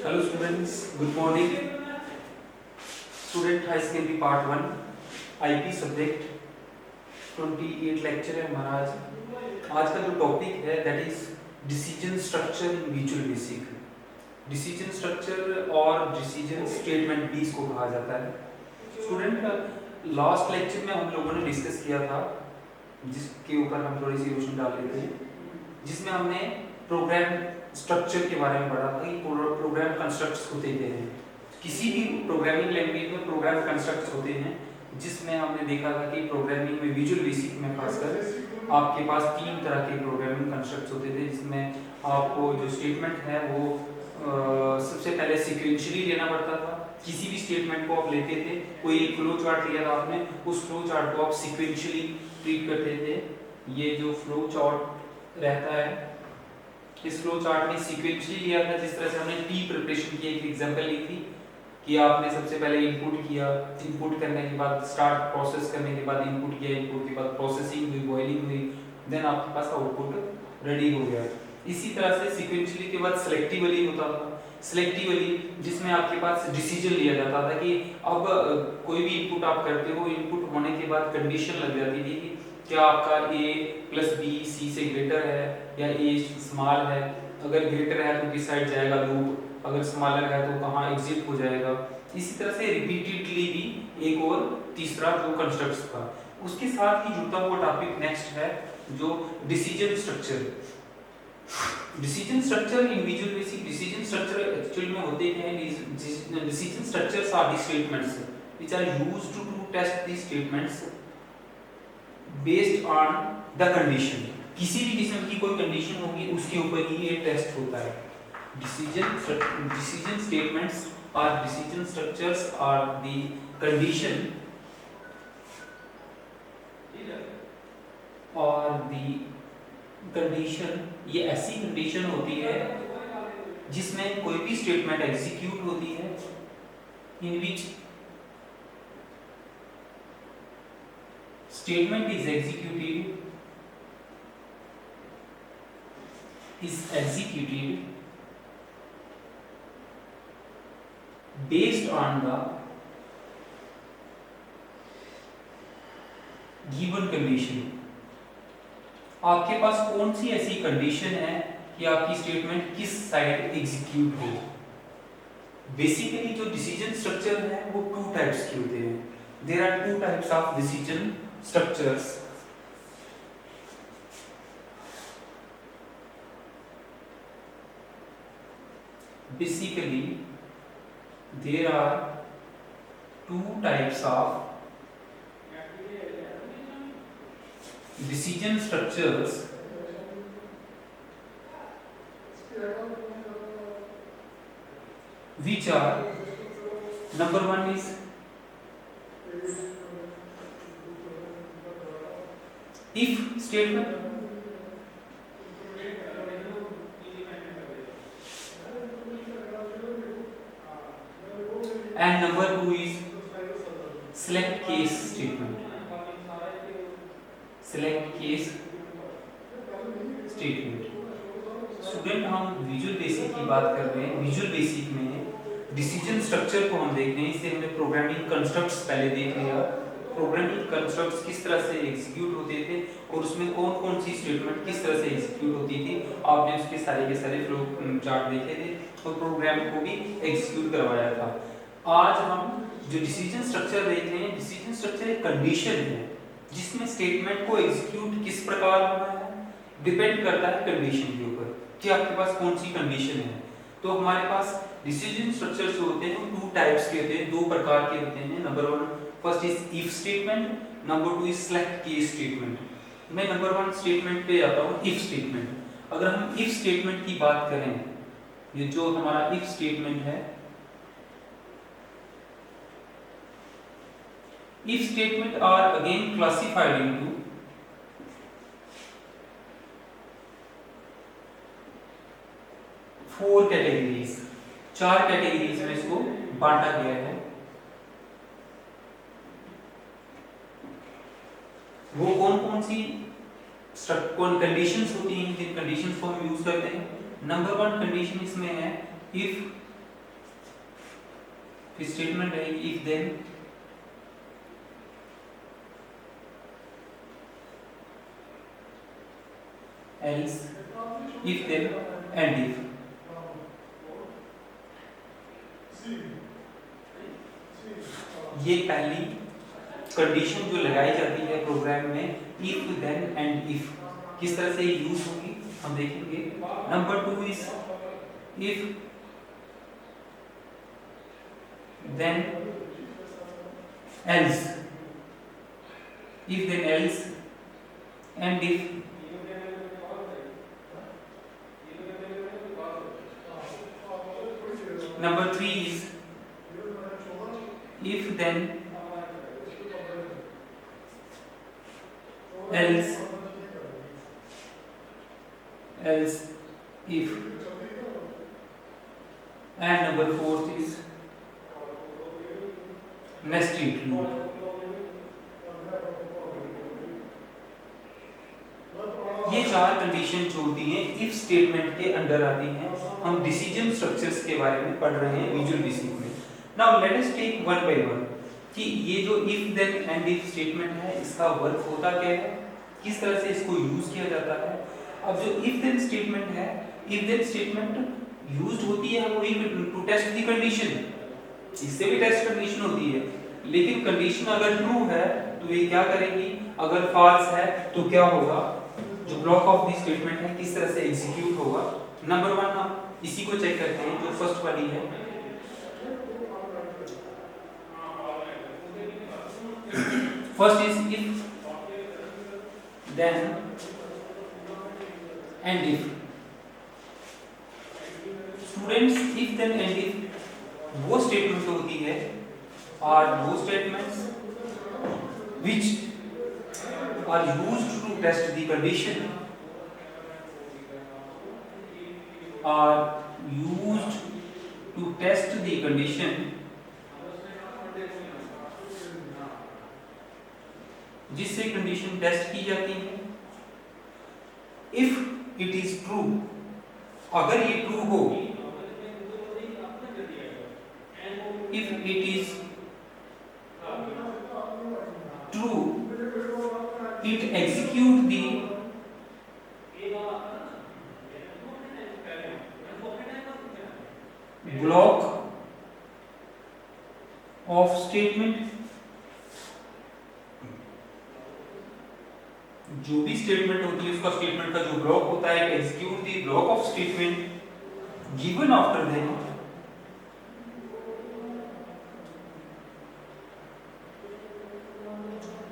Hello students, good morning. Student High Secondary Part 1 IP subject 28 lecture है हमारा आज का जो टॉपिक है that is decision structure in visual basic. Decision structure और डिसीजन स्टेटमेंट भी इसको कहा जाता है। स्टूडेंट लास्ट लेक्चर में हम लोगों ने डिस्कस किया था जिसके ऊपर हम थोड़ी सी रोशनी डाल रहे थे, जिसमें हमने प्रोग्राम स्ट्रक्चर के बारे में पढ़ा था कि प्रोग्राम कंस्ट्रक्ट्स होते हैं। किसी भी प्रोग्रामिंग लैंग्वेज में प्रोग्राम कंस्ट्रक्ट्स होते हैं, जिसमें हमने देखा था कि प्रोग्रामिंग में विजुअल बेसिक में खासकर आपके पास 3 तरह के प्रोग्रामिंग कंस्ट्रक्ट्स होते थे, जिसमें आपको जो स्टेटमेंट है वो सबसे पहले सीक्वेंशियली लेना पड़ता था। किसी भी स्टेटमेंट को आप लेते थे, कोई फ्लो चार्ट लिया था आपने, उस फ्लो चार्ट को आप सीक्वेंशियली ट्रीट करते थे। ये जो फ्लो चार्ट रहता है, इस फ्लो चार्ट में सीक्वेंशियली लिया था, जिस तरह से हमने टी प्रिपरेशन की एक एग्जांपल ली थी कि आपने सबसे पहले इनपुट किया, इनपुट करने के बाद स्टार्ट प्रोसेस करने के बाद इनपुट किया, इनपुट के बाद प्रोसेसिंग हुई, बॉइलिंग हुई, देन आपके पास आउटपुट रेडी हो गया। इसी तरह से सीक्वेंशियली के बाद सिलेक्टिवली होता था। सिलेक्टिवली जिसमें आपके पास डिसीजन लिया जाता था कि अब कोई भी इनपुट आप करते हो, इनपुट होने के बाद कंडीशन लग जाती थी कि क्या आपका a प्लस बी सी से ग्रेटर है या a स्मॉल है। अगर ग्रेटर है तो किस साइड जाएगा लूप, अगर स्मॉलर है तो कहाँ एग्जिट हो जाएगा। इसी तरह से रिपीटेडली भी एक और तीसरा जो कंस्ट्रक्ट्स था, उसके साथ ही जुड़ता हुआ टॉपिक नेक्स्ट है जो decision structure. Decision structure in visual basic, decision structure actual में होते क्या है? Decision structures are the statements which are used to test the statements based on the condition. किसी भी किस्म की कोई कंडीशन होगी उसके ऊपर ही ये टेस्ट होता है। डिसीजन स्टेटमेंट्स और decision structures are the condition और द कंडीशन, ये ऐसी कंडीशन होती है जिसमें कोई भी स्टेटमेंट एग्जीक्यूट होती है इन विच statement is executed based on the given condition। आपके पास कौन सी ऐसी कंडीशन है कि आपकी स्टेटमेंट किस साइड एग्जीक्यूट हो। बेसिकली जो डिसीजन स्ट्रक्चर है वो 2 टाइप्स के होते हैं। There are 2 types of decision structures। Basically, there are 2 types of decision structures which are, number 1 is if statement and number 2 is select case statement। select case statement। Student हम visual basic की बात कर रहे हैं। Visual basic में decision structure को हम देख रहे हैं। इससे हमने प्रोग्रामिंग कंस्ट्रक्ट्स पहले देख लिया, प्रोग्रामिंग कंस्ट्रक्ट्स किस तरह से एग्जीक्यूट होते थे और उसमें कौन कौन सी स्टेटमेंट किस तरह से एग्जीक्यूट होती थी। आपने उसके सारे के सारे फ्लो चार्ट देखे थे और प्रोग्राम को भी एग्जीक्यूट करवाया था। आज हम जो डिसीजन स्ट्रक्चर देख रहे हैं, डिसीजन स्ट्रक्चर एक कंडीशन है जिसमें स्टेटमेंट को एग्जीक्यूट किस प्रकार होना है डिपेंड करता है कंडीशन के ऊपर कि आपके पास कौन सी कंडीशन है। तो हमारे पास डिसीजन स्ट्रक्चर जो होते हैं वो 2 टाइप्स के होते हैं, 2 प्रकार के होते हैं। Number 1 first is if statement, number 2 is select case statement. मैं नंबर 1 स्टेटमेंट पे आता हूँ, इफ स्टेटमेंट। अगर हम इफ स्टेटमेंट की बात करें, ये जो हमारा इफ स्टेटमेंट है, if statement are again classified into 4 categories. 4 categories में इसको बांटा गया है। वो कौन कौन सी कंडीशंस होती हैं, जिन कंडीशंस को हम यूज करते हैं। नंबर 1 कंडीशन इसमें है इफ फिर स्टेटमेंट रहेगी if then else, if then end if. ये पहली कंडीशन जो लगाई जाती है प्रोग्राम में, इफ देन एंड इफ, किस तरह से यूज होगी हम देखेंगे। Number 2 is if then else, if then else and if। Number 3 is if then else if। And number 4 is nested loop। ये 4 कंडीशन जो होती हैं इफ स्टेटमेंट के अंडर आती हैं। हम डिसीजन स्ट्रक्चर्स के बारे में पढ़ रहे हैं विजुअल बेसिक में। Now let us take one by one कि ये जो if then end if statement है इसका वर्क होता क्या है, किस तरह से इसको यूज किया जाता है। अब जो इफ देन स्टेटमेंट है, इफ देन स्टेटमेंट यूज्ड होती है वही टू टेस्ट द कंडीशन, इससे भी टेस्ट कंडीशन होती है, लेकिन कंडीशन अगर ट्रू है तो ये क्या करेगी, अगर फॉल्स है तो क्या होगा, जो ब्लॉक ऑफ द स्टेटमेंट है किस तरह से एग्जीक्यूट होगा। नंबर 1 हम इसी को चेक करते हैं जो फर्स्ट वाली है। First is if then end if. Students, if then end if वो स्टेटमेंट होती है और वो statements which are used to test the condition, are used to test the condition जिससे कंडीशन टेस्ट की जाती है। इफ इट इज ट्रू, अगर ये ट्रू हो, if it is true, it execute the block of statement। जो भी statement होती है उसका स्टेटमेंट का जो ब्लॉक होता है, execute the block of statement given after then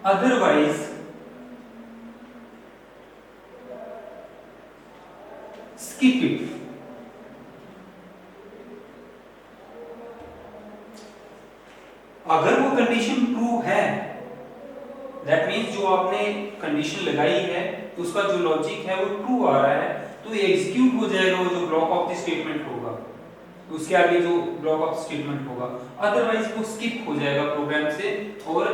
otherwise skip it। अगर वो कंडीशन ट्रू है, दैट मीन्स जो आपने कंडीशन लगाई है तो उसका जो लॉजिक है वो ट्रू आ रहा है, तो ये एग्जीक्यूट हो जाएगा वो जो ब्लॉक ऑफ द स्टेटमेंट होगा, उसके आगे जो ब्लॉक ऑफ स्टेटमेंट होगा। अदरवाइज वो स्किप हो जाएगा प्रोग्राम से और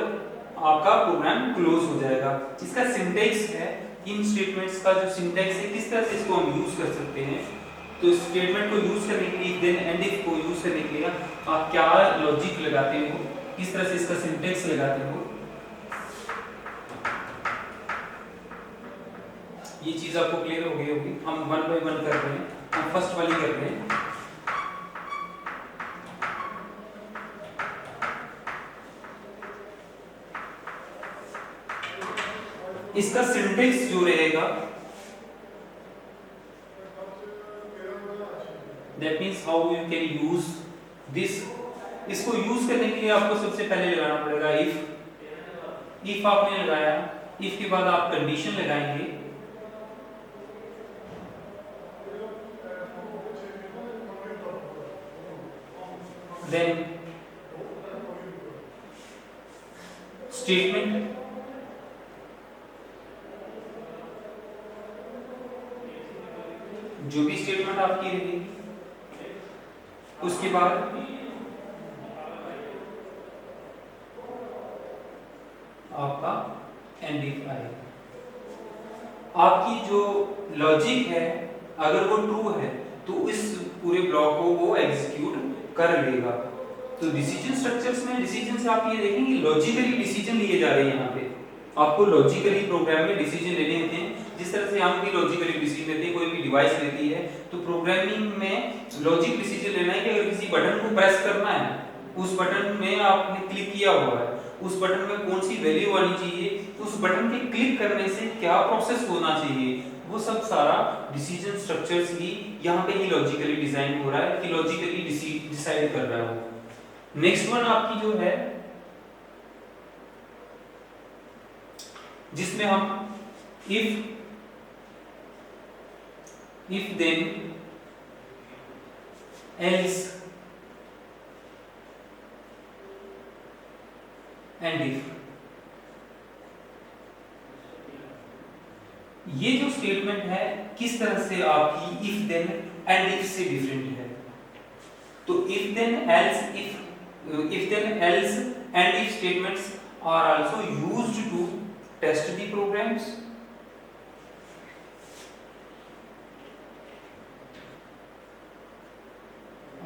आपका प्रोग्राम क्लोज हो जाएगा। इसका सिंटैक्स है, इन स्टेटमेंट्स का जो सिंटैक्स है किस तरह से इसको हम यूज कर सकते हैं। तो स्टेटमेंट को यूज करने के लिए, देन एंड इफ को यूज करने के लिए आप क्या लॉजिक लगाते हो, किस तरह से इसका सिंटैक्स लगाते हो, ये चीज आपको क्लियर हो गई होगी। हम वन बाय वन कर रहे हैं, हम फर्स्ट वाली कर रहे हैं। इसका सिंटैक्स जो रहेगा, that means how you can use this. इसको यूज करने के लिए आपको सबसे पहले लगाना पड़ेगा इफ। इफ आपने लगाया, इफ के बाद आप कंडीशन लगाएंगे, देन स्टेटमेंट, जो भी स्टेटमेंट आपकी रहेगी, उसके बाद आपका एंड इफ आएगा। आपकी जो लॉजिक है अगर वो ट्रू है तो इस पूरे ब्लॉक को वो एग्जीक्यूट कर लेगा। तो डिसीजन स्ट्रक्चर्स में डिसीजन से आप ये देखेंगे लॉजिकली डिसीजन लिए जा रहे हैं। यहाँ पे आपको लॉजिकली प्रोग्राम में डिसीजन लेने होते हैं, जिस तरह से हम भी लॉजिकली डिसीजन लेते हैं, कोई भी डिवाइस लेती है तो प्रोग्रामिंग में लॉजिक डिसीजन लेना है कि अगर किसी बटन को प्रेस करना है, उस बटन में आपने क्लिक किया हुआ है, उस बटन में कौन सी वैल्यू आनी चाहिए, उस बटन के क्लिक करने से क्या प्रोसेस होना चाहिए, वो सब सारा डिसीजन स्ट्रक्चर्स ही यहाँ पे ही लॉजिकली डिजाइन हो रहा है कि लॉजिकली डिसाइड कर रहा है। नेक्स्ट वन आपकी जो है जिसमें हम if then else and if, ये जो स्टेटमेंट है किस तरह से आपकी इफ देन एंड इफ से डिफरेंट है। तो if then else and if statements are also used to test the programs,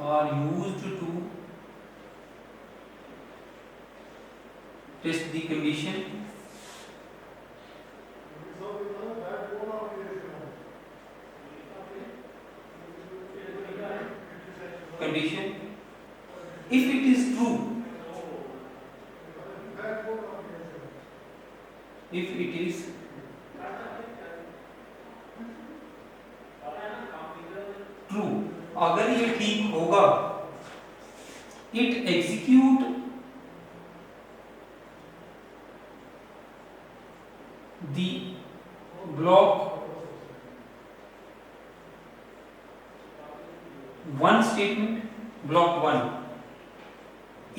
are used to test the condition if it is true, if it is true, अगर ये ठीक होगा, it execute the block one statement, block one,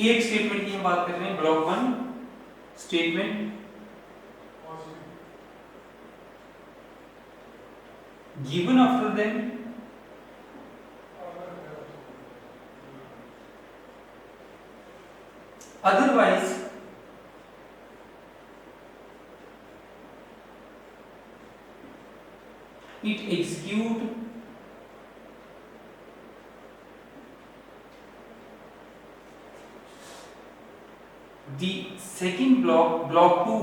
एक statement की हम बात कर रहे हैं, block one statement given after then otherwise it execute the second block 2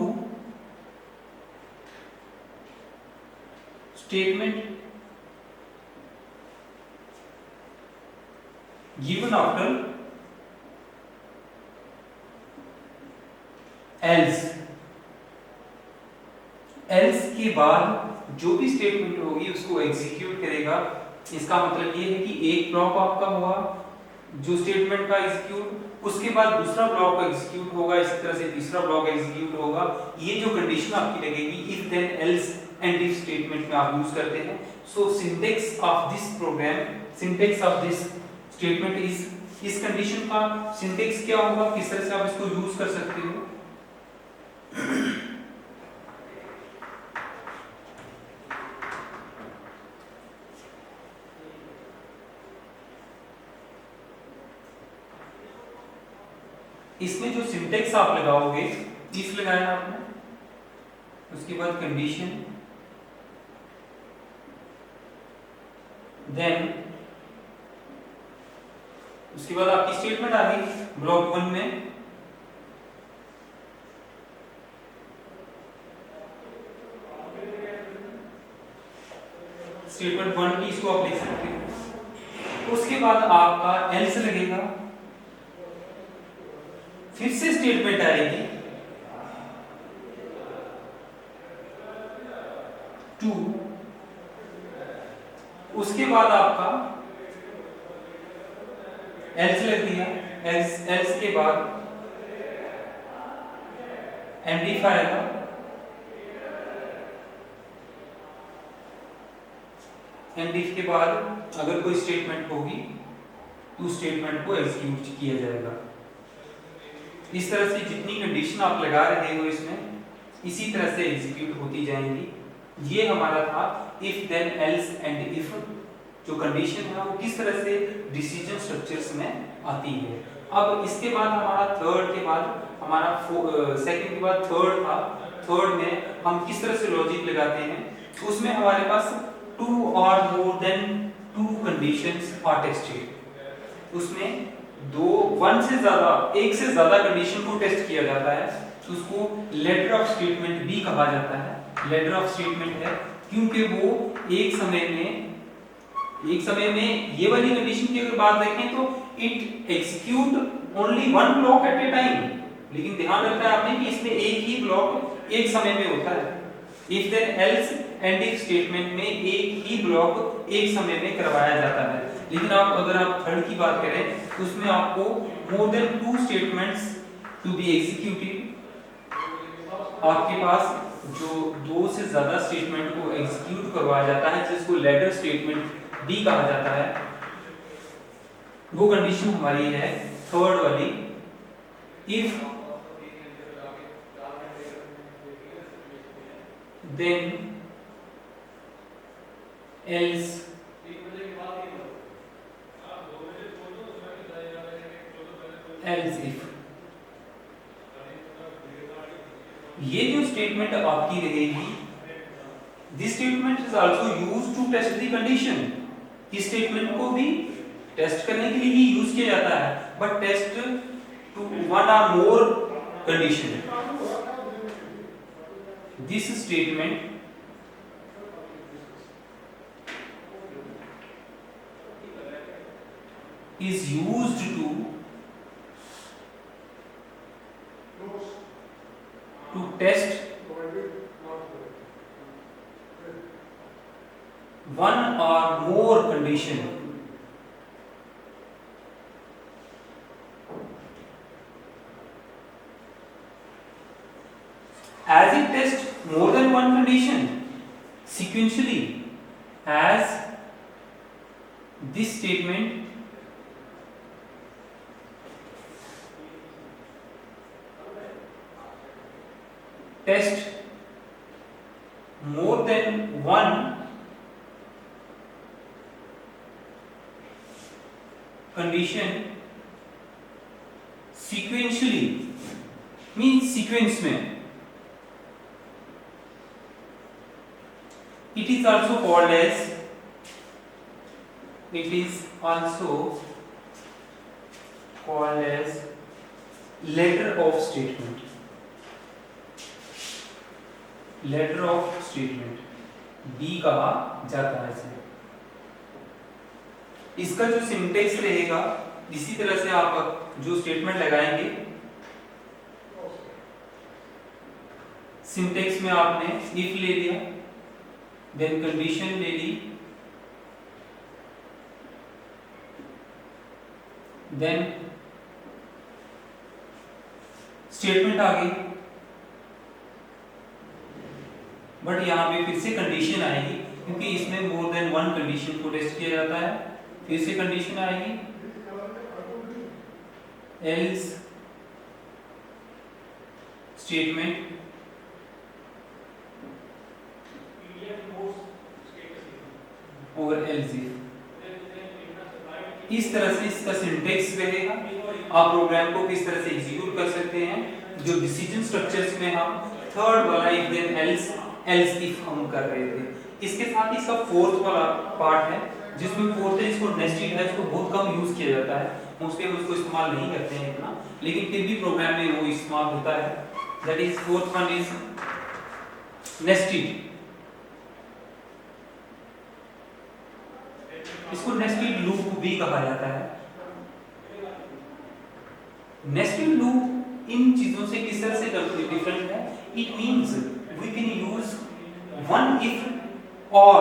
statement given after else के बाद जो भी स्टेटमेंट होगी उसको एग्जीक्यूट करेगा। इसका मतलब ये है कि एक ब्लॉक आपका हुआ जो स्टेटमेंट का एग्जीक्यूट, उसके बाद दूसरा ब्लॉक एग्जीक्यूट होगा, इसी तरह से तीसरा ब्लॉक एग्जीक्यूट होगा। ये जो कंडीशन आपकी लगेगी if then else and if statement में आप यूज करते हैं। So syntax of this program, syntax of this statement is, इस कंडीशन का सिंटैक्स क्या होगा, किस तरह से आप इसको यूज कर सकते हो। इसमें जो सिंटैक्स आप लगाओगे, इफ लगाया आपने, उसके बाद कंडीशन, देन उसके बाद आपकी स्टेटमेंट आ गई ब्लॉक वन में। स्टेटमेंट वन की इसको आप लिख सकते हो। उसके बाद आपका एल्स लगेगा, फिर से स्टेटमेंट आएगी टू, उसके बाद आपका एल्स लग दिया, एल्स के बाद एंड इफ आएगा, एंड इफ के बाद अगर कोई स्टेटमेंट होगी तो स्टेटमेंट को एग्जीक्यूट किया जाएगा। इस तरह से जितनी कंडीशन आप लगा रहे हो इसमें, इसी तरह से एग्जीक्यूट होती जाएंगी। ये हमारा था if then else and if, जो कंडीशन है वो किस तरह से डिसीजन स्ट्रक्चर्स में आती है। अब इसके बाद हमारा थर्ड के बाद हमारा सेकंड के बाद थर्ड था। थर्ड में हम किस तरह से लॉजिक लगाते हैं, उसमें हमारे पास टू और more than two conditions are tested. उसमें दो वन से ज्यादा एक से ज्यादा कंडीशन को टेस्ट किया जाता है तो उसको लेटर ऑफ स्टेटमेंट भी कहा जाता है। लेटर ऑफ स्टेटमेंट है क्योंकि वो एक समय में ये वाली कंडीशन की अगर बात देखें तो it execute only one block at a time, लेकिन ध्यान रखना है आपने कि इसमें एक ही ब्लॉक एक समय में होता है। If then else and if statement में एक ही ब्लॉक एक समय में करवाया जाता है। लेकिन अगर आप थर्ड की बात करें तो उसमें आपको more than 2 statements to be executed, आपके पास जो 2 से ज्यादा स्टेटमेंट को एग्जीक्यूट करवाया जाता है जिसको लेटर स्टेटमेंट डी कहा जाता है, वो कंडीशन हमारी है थर्ड वाली। If then else if। ये जो स्टेटमेंट आपकी रहेगी, this statement is also used to test the condition. इस स्टेटमेंट को भी टेस्ट करने के लिए ही यूज किया जाता है, बट टेस्ट टू वन और मोर condition. This statement is used to test one or more condition. As it tests more than one condition sequentially, as this statement tests more than one condition sequentially means sequence में, it is also called as letter of statement। Letter of statement बी कहा जाता है इसे। इसका जो syntax रहेगा, इसी तरह से आप जो स्टेटमेंट लगाएंगे, सिंटेक्स में आपने इफ ले लिया, देन कंडीशन ले ली, देन स्टेटमेंट आ गई, बट यहाँ पे फिर से कंडीशन आएगी क्योंकि इसमें मोर देन वन कंडीशन को टेस्ट किया जाता है। फिर से कंडीशन आएगी, एल्स स्टेटमेंट, और एल्स इफ। इस तरह से इसका सिंटेक्स रहेगा। आप प्रोग्राम को किस तरह से एग्जीक्यूट कर सकते हैं, जो डिसीजन स्ट्रक्चर्स में हम थर्ड वाला इफ देन एल्स इफ हम कर रहे थे। इसके साथ ही इसका फोर्थ वाला पार्ट है, जिसमें फोर्थ है, इसको नेस्टेड है, इसको बहुत कम यूज किया जाता है, मोस्टली हम उसको इस्तेमाल नहीं करते हैं इतना, लेकिन फिर भी प्रोग्राम में वो इस्तेमाल होता है। That is fourth one is nested. इसको नेस्टेड लूप भी कहा जाता है। नेस्टेड लूप इन चीजों से किस तरह से डिफरेंट है? It means we can use one if or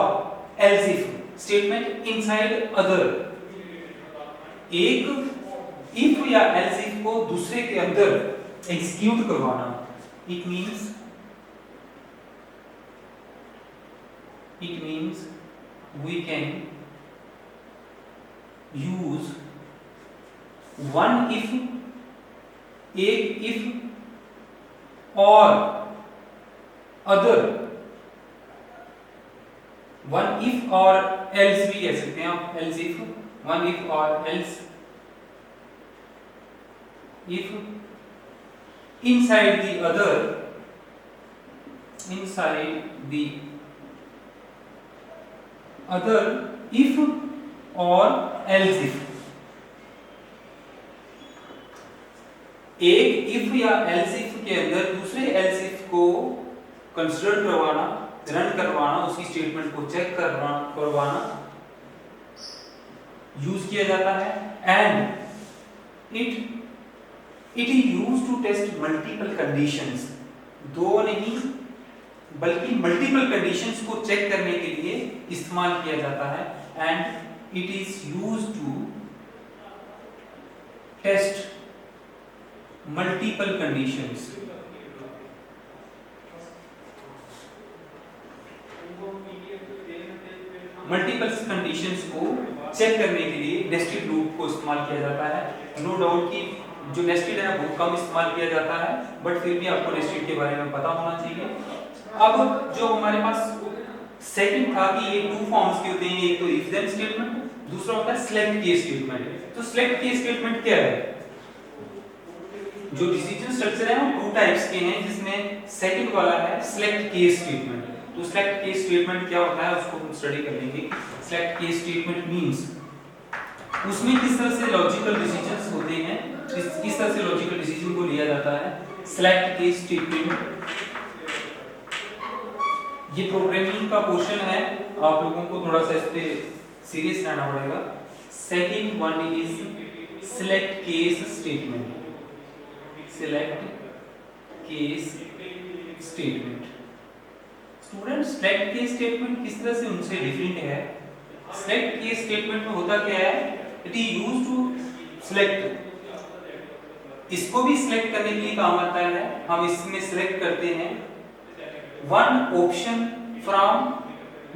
else if statement inside other. एक इफ या एल्स इफ को दूसरे के अंदर एग्जीक्यूट करवाना। It means we can use one if, एक if और other, one if और else भी कह सकते हैं आप, else if, one if और else if inside the other, inside the other if और else if। एक इफ या एल्स इफ के अंदर दूसरे एल्स इफ को कंसीडर करवाना, रन करवाना, उसकी स्टेटमेंट को चेक करवाना यूज किया जाता है। And it is used to test multiple conditions, दो नहीं बल्कि मल्टीपल कंडीशंस को चेक करने के लिए इस्तेमाल किया जाता है। And it is used to test multiple conditions. Multiple conditions को चेक करने के लिए नेस्टेड लूप को इस्तेमाल किया जाता है। नो डाउट कि जो नेस्टेड है वो कम इस्तेमाल किया जाता है, बट फिर भी आपको नेस्टेड के बारे में पता होना चाहिए। अब जो हमारे पास सेकंड था कि ये टू फॉर्म्स के होते हैं, एक तो इफ देन स्टेटमेंट, दूसरा होता है सिलेक्ट केस स्टेटमेंट। तो सिलेक्ट केस स्टेटमेंट क्या है? जो डिसीजन स्ट्रक्चर है वो टू टाइप्स के हैं, जिसमें सेकंड वाला है सिलेक्ट केस स्टेटमेंट। तो सिलेक्ट केस स्टेटमेंट क्या होता है उसको हम स्टडी कर लेंगे। सिलेक्ट केस स्टेटमेंट मींस उसमें किस तरह से लॉजिकल डिसीजंस होते हैं, किस तरह से लॉजिकल डिसीजन को लिया जाता है। सिलेक्ट केस स्टेटमेंट ये प्रोग्रामिंग का पोर्शन है, आप लोगों को थोड़ा सा इस पे सीरियस रहना पड़ेगा। Second one is select case statement. Select case statement student, select case statement किस तरह से उनसे डिफरेंट है? सिलेक्ट केस स्टेटमेंट में होता क्या है? It is used to select, इसको भी सिलेक्ट करने के लिए काम आता है। हम इसमें सिलेक्ट करते हैं one option from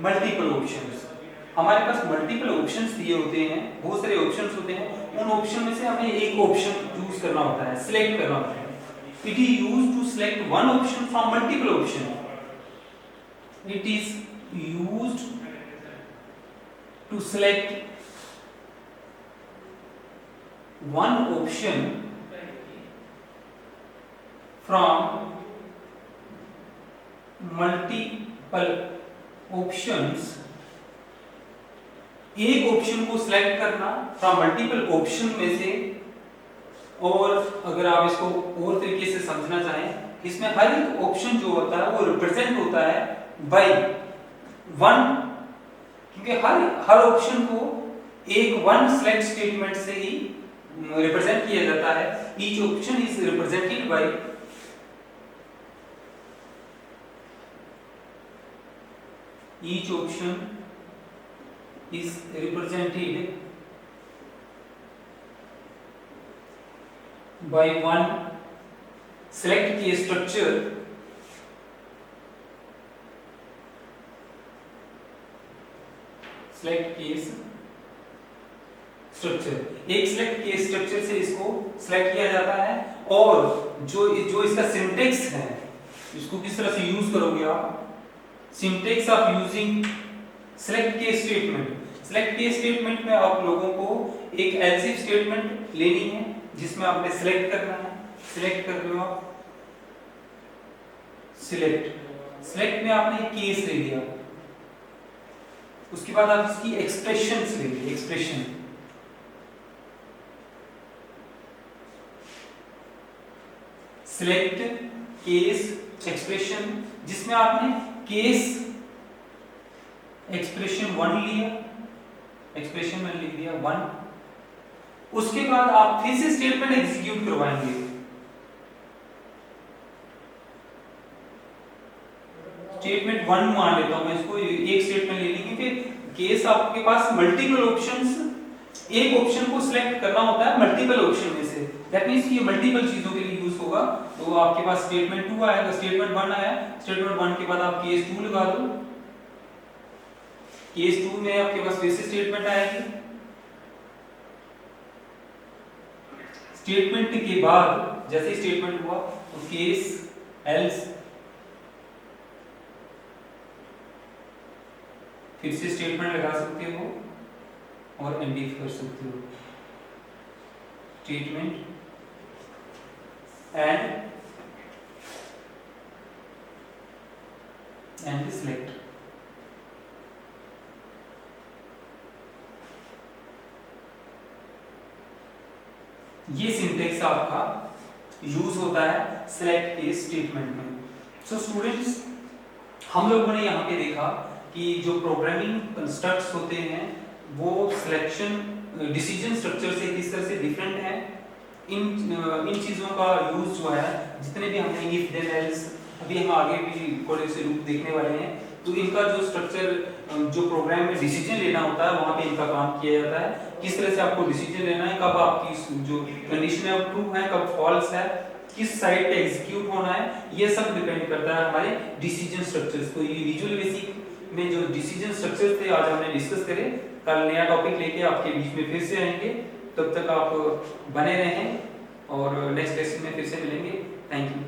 multiple options. हमारे पास मल्टीपल ऑप्शंस दिए होते हैं, बहुत सारे ऑप्शंस होते हैं, उन ऑप्शन में से हमें एक ऑप्शन चूज करना होता है, सिलेक्ट करना होता है। It is used to select one option from multiple option. It is used to select one option from multiple options. एक ऑप्शन को सिलेक्ट करना फ्रॉम मल्टीपल ऑप्शन में से। और अगर आप इसको और तरीके से समझना चाहें, इसमें हर एक ऑप्शन जो होता है वो रिप्रेजेंट होता है बाय वन, क्योंकि हर ऑप्शन को एक वन सिलेक्ट स्टेटमेंट से ही रिप्रेजेंट किया जाता है। Each option is represented by each option is represented by one select case structure एक सिलेक्ट केस स्ट्रक्चर से इसको सिलेक्ट किया जाता है। और जो इसका सिंटेक्स है, इसको किस तरह से यूज करोगे आप? Syntax of using select case statement. Select case statement में आप लोगों को एक एल्स इफ स्टेटमेंट लेनी है जिसमें आपने सिलेक्ट करना है। सिलेक्ट कर लो आप, सिलेक्ट में आपने एक केस ले लिया, उसके बाद आप इसकी एक्सप्रेशंस ले ली। एक्सप्रेशन सिलेक्ट केस एक्सप्रेशन, जिसमें आपने केस एक्सप्रेशन वन लिया, एक्सप्रेशन में लिख दिया वन। उसके बाद आप फिर से स्टेटमेंट एग्जीक्यूट करवाएंगे। स्टेटमेंट वन मान लेता हूं मैं इसको, एक स्टेटमेंट ले ली, क्योंकि केस आपके पास मल्टीपल ऑप्शंस, एक ऑप्शन को सिलेक्ट करना होता है मल्टीपल ऑप्शन में से। दैट मींस ये मल्टीपल चीजों के लिए यूज होगा। तो आपके पास स्टेटमेंट टू आएगा, स्टेटमेंट वन आया, स्टेटमेंट वन के बाद आप केस टू लगा दो। केस टू में आपके पास फिर से स्टेटमेंट आएगी। स्टेटमेंट के बाद जैसे स्टेटमेंट हुआ तो केस एल्स, फिर से स्टेटमेंट लगा सकते हो और एंडिफ कर सकते हो। Statement and select. ये सिंटेक्स आपका यूज होता है सेलेक्ट केस स्टेटमेंट में। सो स्टूडेंट्स, हम लोगों ने यहाँ पे देखा कि जो प्रोग्रामिंग कंस्ट्रक्ट्स होते हैं वो सिलेक्शन डिसीजन स्ट्रक्चर से किस तरह से डिफरेंट है। इन चीज़ों का यूज जो है, जितने भी हमने इफ देन एल्स, अभी हम आगे भी थोड़े से रूप देखने वाले हैं, तो इनका जो स्ट्रक्चर जो प्रोग्राम में डिसीजन लेना होता है वहाँ पे इनका काम किया जाता है। किस तरह से आपको डिसीजन लेना है, कब आपकी जो कंडीशन है ट्रू है, कब फॉल्स है, किस साइड पे एग्जीक्यूट होना है, ये सब डिपेंड करता है हमारे डिसीजन स्ट्रक्चर्स। तो ये विजुअल बेसिक में जो डिसीजन स्ट्रक्चर्स थे आज हमने डिस्कस करे। कल नया टॉपिक लेके आपके बीच में फिर से आएंगे, तब तक आप बने रहें और नेक्स्ट लेसन में फिर से मिलेंगे। Thank you.